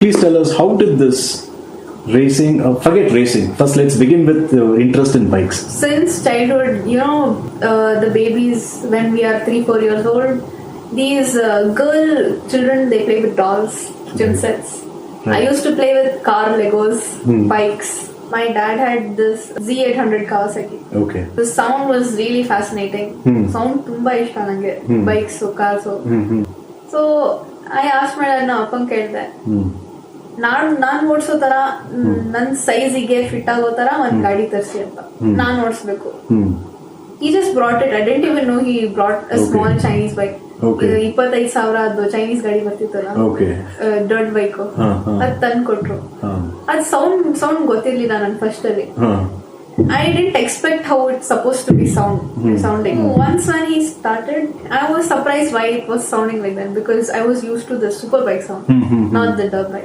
Please tell us, how did this racing, forget racing, first let's begin with interest in bikes. Since childhood, the babies, when we are 3-4 years old, these girl children, they play with dolls, gym sets. Right. I used to play with car Legos, bikes. My dad had this Z800 Kawasaki. Okay. The sound was really fascinating. Sound tumba ishta nange. Bikes, cars. So I asked my dad, ಅಪ್ಪಂಗೆ ಕೇಳಿದೆ, ನಾನ್ ಓಡಿಸೋ ತರ ನನ್ ಸೈಜಿಗೆ fit ಆಗೋ ತರ ಒಂದ್ ಗಾಡಿ ತರಿಸಿ ಅಂತ ನಾನ್ ಓಡಿಸ್ಬೇಕು. He just brought it. I didn't even know he brought a small Chinese bike. 25,000 ಅದು ಚೈನೀಸ್ ಗಾಡಿ ಬರ್ತಿತ್ತಲ್ಲ, ಡರ್ಟ್ ಬೈಕ್, ಅದ್ ತಂದ್ ಕೊಟ್ರು. ಅದ್ ಸೌಂಡ್ ಗೊತ್ತಿರ್ಲಿಲ್ಲ ನನ್ ಫಸ್ಟ್ ಅಲ್ಲಿ. I didn't expect how it's supposed to be sounding. Once when he started, I was surprised why it was sounding like that, because I was used to the super bike sound, not the dirt bike.